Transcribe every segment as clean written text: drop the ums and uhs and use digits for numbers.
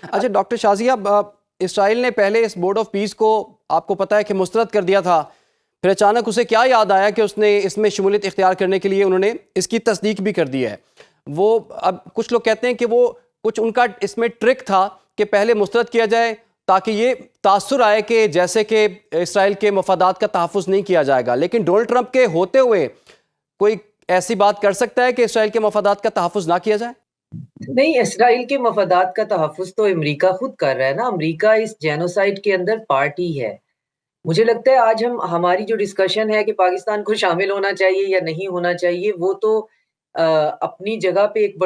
अच्छा doctor Shazia, Israel ने पहले इस बोर्ड ऑफ पीस को आपको पता है कि मुस्तरद कर दिया था। फिर अचानक उसे क्या याद आया कि उसने इसमें शमूलियत इख्तियार करने के लिए उन्होंने इसकी तस्दीक भी कर दी है। वो अब कुछ लोग कहते हैं कि वो कुछ उनका इसमें ट्रिक था कि पहले मुस्तरद किया जाए ताकि ये तासुर आए कि जैसे कि इसराइल के मफादात का तहफ़्फ़ुज़ नहीं किया जाएगा। लेकिन डोनाल्ड ट्रंप के होते हुए कोई ऐसी बात कर सकता है कि इसराइल के मफादात का तहफ़्फ़ुज़ ना किया जाए? नहीं, इसराइल के मफादात का तहफ़्फ़ुज़ तो अमेरिका खुद कर रहा है ना, अमेरिका इस जेनोसाइड के अंदर पार्टी है। मुझे लगता है आज हमारी जो डिस्कशन है कि पाकिस्तान को शामिल होना चाहिए या नहीं होना चाहिए, वो तो अपनी जगह पे एक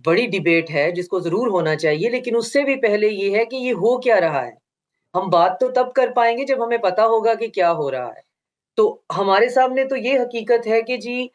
बड़ी डिबेट है जिसको ज़रूर होना चाहिए, लेकिन उससे भी पहले ये है कि ये हो क्या रहा है? हम बात तो तब कर पाएँगे जब हमें पता होगा कि क्या हो रहा है। तो हमारे सामने तो ये हकीकत है कि जी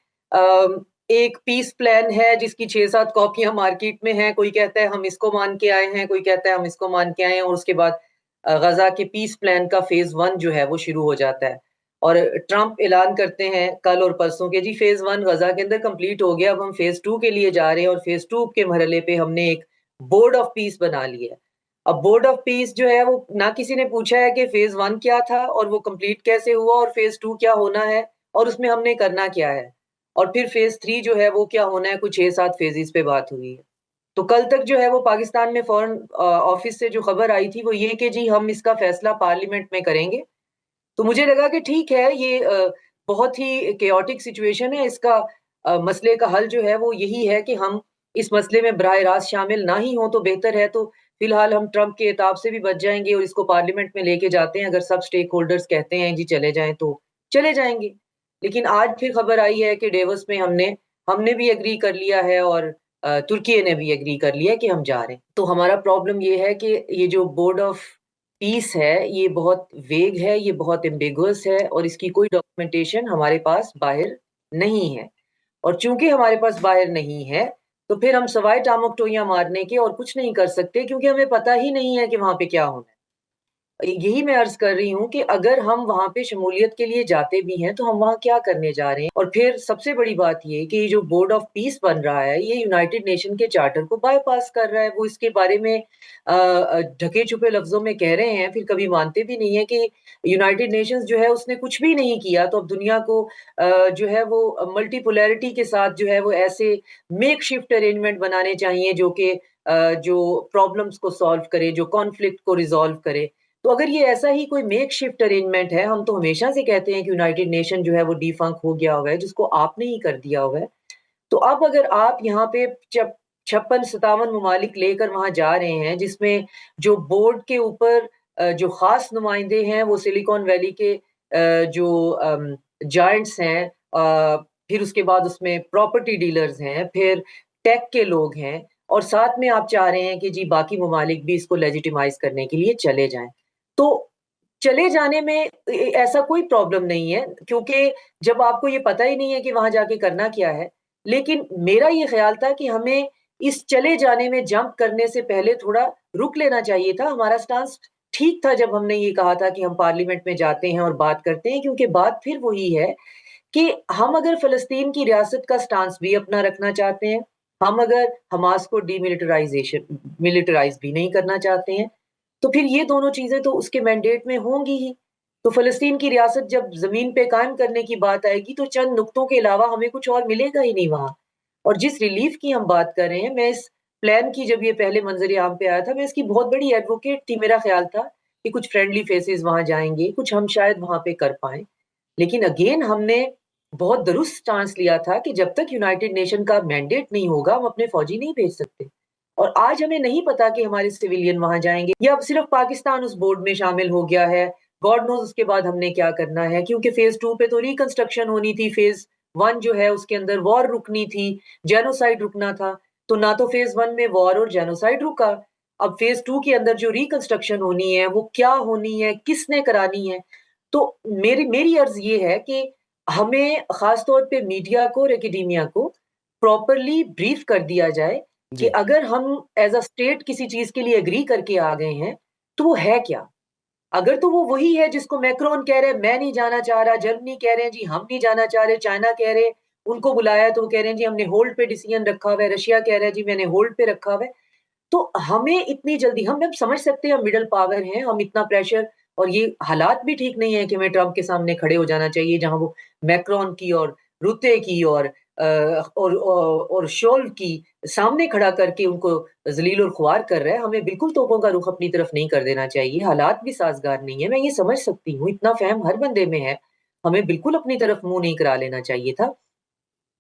एक पीस प्लान है जिसकी 6-7 कॉपियाँ मार्केट में हैं, कोई कहता है हम इसको मान के आए हैं, कोई कहता है हम इसको मान के आए हैं और उसके बाद गज़ा के पीस प्लान का फ़ेज़ 1 जो है वो शुरू हो जाता है। और ट्रंप ऐलान करते हैं कल और परसों के जी फ़ेज़ 1 गज़ा के अंदर कंप्लीट हो गया, अब हम फ़ेज़ 2 के लिए जा रहे हैं और फ़ेज़ 2 के मरहले पे हमने एक बोर्ड ऑफ पीस बना लिया है। अब बोर्ड ऑफ पीस जो है वो ना किसी ने पूछा है कि फ़ेज़ 1 क्या था और वो कंप्लीट कैसे हुआ और फ़ेज़ 2 क्या होना है और उसमें हमने करना क्या है? और फिर फ़ेज़ 3 जो है वो क्या होना है, कुछ 6-7 फ़ेज़ेज़ पे बात हुई है। तो कल तक जो है वो पाकिस्तान में फ़ॉरेन ऑफ़िस से जो खबर आई थी वो ये कि जी हम इसका फ़ैसला पार्लियामेंट में करेंगे। तो मुझे लगा कि ठीक है ये बहुत ही केओटिक सिचुएशन है, इसका मसले का हल जो है वो यही है कि हम इस मसले में बराह रास्त शामिल ना ही हों तो बेहतर है। तो फिलहाल हम ट्रंप के इताब से भी बच जाएँगे और इसको पार्लियामेंट में लेके जाते हैं। अगर सब स्टेक होल्डर्स कहते हैं जी चले जाएँ तो चले जाएँगे। लेकिन आज फिर खबर आई है कि डेवोस में हमने हमने भी एग्री कर लिया है और तुर्की ने भी एग्री कर लिया है कि हम जा रहे हैं। तो हमारा प्रॉब्लम ये है कि ये जो बोर्ड ऑफ पीस है, ये बहुत वेग है, ये बहुत एम्बिगुअस है और इसकी कोई डॉक्यूमेंटेशन हमारे पास बाहिर नहीं है। और चूँकि हमारे पास बाहिर नहीं है, तो फिर हम सवाए टामक-टोहियाँ मारने के और कुछ नहीं कर सकते क्योंकि हमें पता ही नहीं है कि वहाँ पे क्या होना है। यही मैं अर्ज़ कर रही हूँ कि अगर हम वहाँ पे शमूलियत के लिए जाते भी हैं, तो हम वहाँ क्या करने जा रहे हैं? और फिर सबसे बड़ी बात ये कि ये जो बोर्ड ऑफ पीस बन रहा है, ये यूनाइटेड नेशन के चार्टर को बायपास कर रहा है। वो इसके बारे में ढके-छुपे लफ्ज़ों में कह रहे हैं, फिर कभी मानते भी नहीं है कि यूनाइटेड नेशंस जो है उसने कुछ भी नहीं किया, तो अब दुनिया को जो है वो मल्टीपोलैरिटी के साथ जो है वो ऐसे मेकशिफ्ट अरेंजमेंट बनाने चाहिए जो कि जो प्रॉब्लम्स को सॉल्व करे, जो कॉन्फ्लिक्ट को रिज़ॉल्व करे। तो अगर ये ऐसा ही कोई मेकशिफ्ट अरेंजमेंट है, हम तो हमेशा से कहते हैं कि यूनाइटेड नेशन जो है वो डिफंक हो गया हुआ है, जिसको आपने ही कर दिया हुआ है। तो अब अगर आप यहाँ पे चप 56-57 ममालिक लेकर वहाँ जा रहे हैं, जिसमें जो बोर्ड के ऊपर जो ख़ास नुमाइंदे हैं, वो सिलिकॉन वैली के जो जायंट्स हैं, फिर उसके बाद उसमें प्रॉपर्टी डीलर्स हैं, फिर टेक के लोग हैं और साथ में आप चाह रहे हैं कि जी बाकी ममालिक भी इसको लेजिटिमाइज़ करने के लिए चले जाएँ। तो चले जाने में ऐसा कोई प्रॉब्लम नहीं है क्योंकि जब आपको ये पता ही नहीं है कि वहाँ जाके करना क्या है, लेकिन मेरा ये ख़्याल था कि हमें इस चले जाने में जंप करने से पहले थोड़ा रुक लेना चाहिए था। हमारा स्टांस ठीक था जब हमने ये कहा था कि हम पार्लियामेंट में जाते हैं और बात करते हैं क्योंकि बात फिर वही है कि हम अगर फ़लस्तीन की रियासत का स्टांस भी अपना रखना चाहते हैं, हम अगर हमास को मिलिटराइज़ भी नहीं करना चाहते हैं, तो फिर ये दोनों चीज़ें तो उसके मैंडेट में होंगी ही। तो फ़लस्तीन की रियासत जब ज़मीन पे कायम करने की बात आएगी, तो चंद नुक्तों के अलावा हमें कुछ और मिलेगा ही नहीं वहाँ। और जिस रिलीफ़ की हम बात कर रहे हैं, मैं इस प्लान की जब ये पहले मंज़र-ए-आम पे आया था, मैं इसकी बहुत बड़ी एडवोकेट थी। मेरा ख़्याल था कि कुछ फ्रेंडली फेसेस वहाँ जाएँगे, कुछ हम शायद वहाँ पे कर पाएँ। लेकिन अगेन हमने बहुत दुरुस्त स्टांस लिया था कि जब तक यूनाइटेड नेशन का मैंडेट नहीं होगा, हम अपने फौजी नहीं भेज सकते। और आज हमें नहीं पता कि हमारे सिविलियन वहाँ जाएँगे या अब सिर्फ़ पाकिस्तान उस बोर्ड में शामिल हो गया है। गॉड नोज़ उसके बाद हमने क्या करना है क्योंकि फ़ेज़ 2 पे तो रिकंस्ट्रक्शन होनी थी, फ़ेज़ 1 जो है उसके अंदर वॉर रुकनी थी, जेनोसाइड रुकना था। तो ना तो फ़ेज़ 1 में वॉर और जेनोसाइड रुका। अब फ़ेज़ 2 के अंदर जो रिकंस्ट्रक्शन होनी है, वो क्या होनी है, किसने करानी है? तो मेरी मेरी अर्ज़ ये है कि हमें ख़ास तौर पे मीडिया को और एकेडेमिया को प्रॉपरली ब्रीफ़ कर दिया जाए कि जी। अगर हम एज़ अ स्टेट किसी चीज़ के लिए एग्री करके आ गए हैं, तो वो है क्या? अगर तो वो वही है जिसको मैक्रोन कह रहे हैं, मैं नहीं जाना चाह रहा, जर्मनी कह रहे हैं जी हम नहीं जाना चाह रहे, चाइना कह रहे हैं, उनको बुलाया तो वो कह रहे हैं जी हमने होल्ड पे डिसीज़न रखा हुआ है, रशिया कह रहा है जी मैंने होल्ड पे रखा हुआ है। तो हमें इतनी जल्दी हम समझ सकते हैं हम मिडल पावर हैं, हम इतना प्रेशर और ये हालात भी ठीक नहीं है कि हमें ट्रंप के सामने खड़े हो जाना चाहिए, जहाँ वो मैक्रोन की और रुते की और शोल की सामने खड़ा करके उनको ज़लील और ख़्वार कर रहा है। हमें बिल्कुल तोपों का रुख अपनी तरफ नहीं कर देना चाहिए, हालात भी साज़गार नहीं है। मैं ये समझ सकती हूँ, इतना फ़हम हर बंदे में है, हमें बिल्कुल अपनी तरफ मुँह नहीं करा लेना चाहिए था।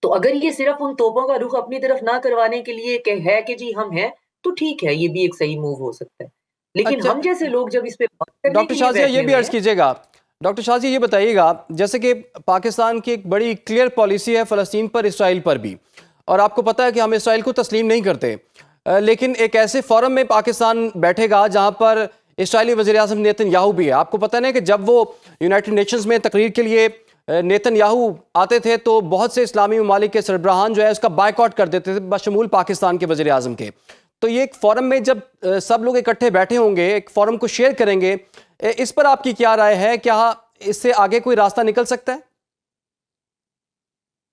तो अगर ये सिर्फ़ उन तोपों का रुख अपनी तरफ ना करवाने के लिए कि है कि जी हम हैं, तो ठीक है, ये भी एक सही मूव हो सकता है। लेकिन अच्छा, हम जैसे लोग जब इस पे बात करने डॉक्टर के लिए शाज़िया ये बैठे भी हुए अर्ज़ हैं कीजिएगा, डॉक्टर शाज़िया ये बताइएगा, जैसे कि पाकिस्तान की एक बड़ी क्लियर पॉलिसी है फ़लस्तीन पर, इसराइल पर भी, और आपको पता है कि हम इसराइल को तस्लीम नहीं करते। लेकिन एक ऐसे फोरम में पाकिस्तान बैठेगा जहाँ पर इसराइली वज़ीर-ए-आज़म नेतन्याहू भी है। आपको पता है ना कि जब वो यूनाइटेड नेशंस में तकरीर के लिए नेतन्याहू आते थे तो बहुत से इस्लामी ममालिक के सरबराहान जो है उसका बायकॉट कर देते थे, बशमूल पाकिस्तान के वज़ीर-ए-आज़म के। तो ये एक फोरम में जब सब लोग इकट्ठे बैठे होंगे, एक फोरम को शेयर करेंगे, इस पर आपकी क्या राय है? क्या इससे आगे कोई रास्ता निकल सकता है?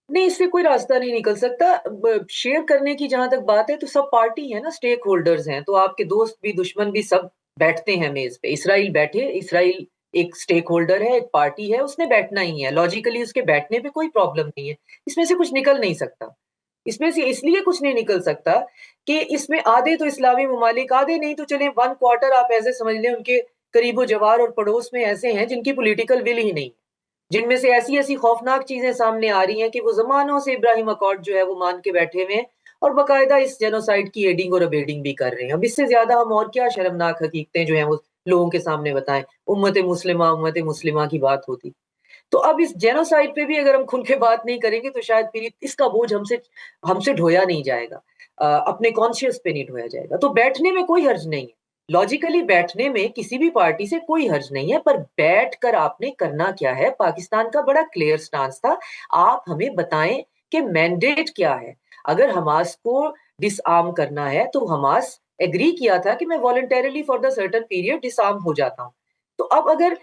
नहीं, इससे कोई रास्ता नहीं निकल सकता। शेयर करने की जहाँ तक बात है तो सब पार्टी है ना, स्टेक होल्डर्स हैं, तो आपके दोस्त भी, दुश्मन भी सब बैठते हैं मेज़ पे। इसराइल बैठे, इसराइल एक स्टेक होल्डर है, एक पार्टी है, उसने बैठना ही है। लॉजिकली उसके बैठने पे कोई प्रॉब्लम नहीं है। इसमें से कुछ निकल नहीं सकता। इसमें से इसलिए कुछ नहीं निकल सकता कि इसमें आधे तो इस्लामी ममालिक, आधे नहीं तो चलें 1 क्वार्टर आप ऐसे समझ लें, उनके करीबो-जवार और पड़ोस में ऐसे हैं जिनकी पॉलिटिकल विल ही नहीं। जिनमें से ऐसी-ऐसी खौफनाक चीज़ें सामने आ रही हैं कि वो ज़मानों से इब्राहिम अकॉर्ड जो है वो मान के बैठे हुए हैं और बाकायदा इस जेनोसाइड की एडिंग और अबेडिंग भी कर रहे हैं। अब इससे ज़्यादा हम और क्या शर्मनाक हकीकतें जो हैं वो लोगों के सामने बताएँ। उम्मत मुस्लिमा की बात होती। तो अब इस जेनोसाइड पे भी अगर हम खुल के बात नहीं करेंगे तो शायद फिर इसका बोझ हमसे हमसे ढोया नहीं जाएगा। अपने कॉन्शियस पे नहीं ढोया जाएगा। तो बैठने में कोई हर्ज नहीं है। लॉजिकली बैठने में किसी भी पार्टी से कोई हर्ज नहीं है, पर बैठकर आपने करना क्या है? पाकिस्तान का बड़ा क्लियर स्टांस था। आप हमें बताएँ कि मैंडेट क्या है? अगर हमास को डिसआर्म करना है तो हमास एग्री किया था कि मैं voluntarily for the certain period disarm हो जाता हूँ। तो अब अगर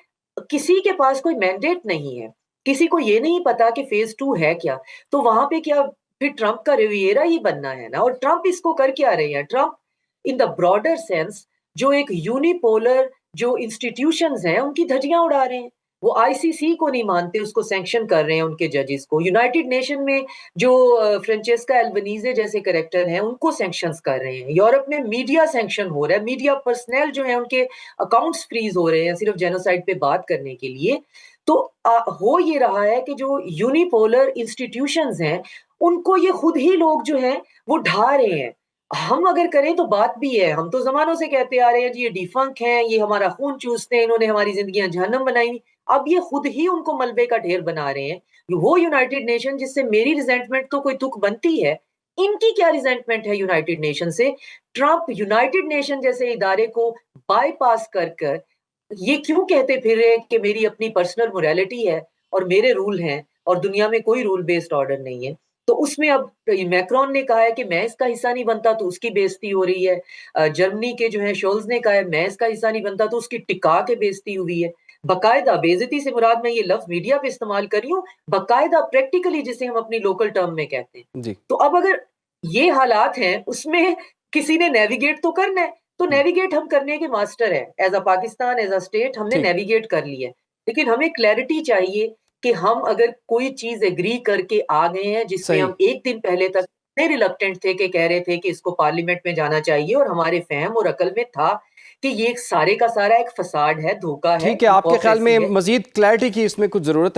किसी के पास कोई मैंडेट नहीं है, किसी को ये नहीं पता कि फेज़ 2 है क्या, तो वहाँ पे क्या फिर ट्रंप का रिविएरा ही बनना है ना। और ट्रंप इसको कर क्या रहे हैं? Trump in the broader sense जो एक यूनिपोलर जो इंस्टीट्यूशंस हैं, उनकी धज्जियाँ उड़ा रहे हैं। वो आईसीसी को नहीं मानते, उसको सैंक्शन कर रहे हैं उनके जजेस को। यूनाइटेड नेशन में जो फ्रांचेस्का एल्बनीज़े जैसे कैरेक्टर हैं, उनको सैंक्शंस कर रहे हैं। यूरोप में मीडिया सैंक्शन हो रहा है, मीडिया पर्सनल जो हैं, उनके अकाउंट्स फ्रीज़ हो रहे हैं सिर्फ़ जेनोसाइड पे बात करने के लिए। तो हो ये रहा है कि जो यूनिपोलर इंस्टीट्यूशंस हैं, उनको ये खुद ही लोग जो हैं, वो ढा रहे हैं। हम अगर करें तो बात भी है, हम तो ज़मानों से कहते आ रहे हैं जी ये डिफंक हैं, ये हमारा खून चूसते हैं, इन्होंने हमारी ज़िंदगियाँ जहन्नम बनाई हुई। अब ये खुद ही उनको मलबे का ढेर बना रहे हैं। वो यूनाइटेड नेशन जिससे मेरी रिज़ेंटमेंट तो कोई तुक बनती है, इनकी क्या रिज़ेंटमेंट है यूनाइटेड नेशन से? ट्रंप यूनाइटेड नेशन जैसे इदारे को बायपास कर ये क्यों कहते फिर रहे हैं कि मेरी अपनी पर्सनल मोरालिटी है और मेरे रूल हैं और दुनिया में कोई रूल बेस्ड ऑर्डर नहीं है। तो उसमें अब मैक्रोन ने कहा है कि मैं इसका हिस्सा नहीं बनता तो उसकी बेइज़्ज़ती हो रही है। जर्मनी के जो है शोल्ज़ ने कहा है मैं इसका हिस्सा नहीं बनता तो उसकी टिका के बेइज़्ज़ती हुई है। बाकायदा बेइज़्ज़ती से मुराद मैं ये लफ्ज़ मीडिया पे इस्तेमाल कर रही हूँ, बाकायदा प्रैक्टिकली जिसे हम अपनी लोकल टर्म में कहते हैं। जी। तो अब अगर ये हालात हैं, उसमें किसी ने नेविगेट तो करना है, तो हुँ, नेविगेट हम करने के मास्टर हैं। As a Pakistan, as a state हमने ठीक। नेविगेट कर लिया है। लेकिन हमें क्लैरिटी चाहिए कि हम अगर कोई चीज़ एग्री करके आ गए हैं, जिसमें सही। हम 1 दिन पहले तक इतने रिलक्टेंट थे कि कह रहे थे कि इसको पार्लियामेंट में जाना चाहिए और हमारे फ़हम और अकल में था कि ये सारे का सारा एक फ़साड है, धोखा है, ठीक है, आपके ख़्याल हिपोक्रेसी में है। मज़ीद क्लैरिटी की इसमें कुछ ज़रूरत है।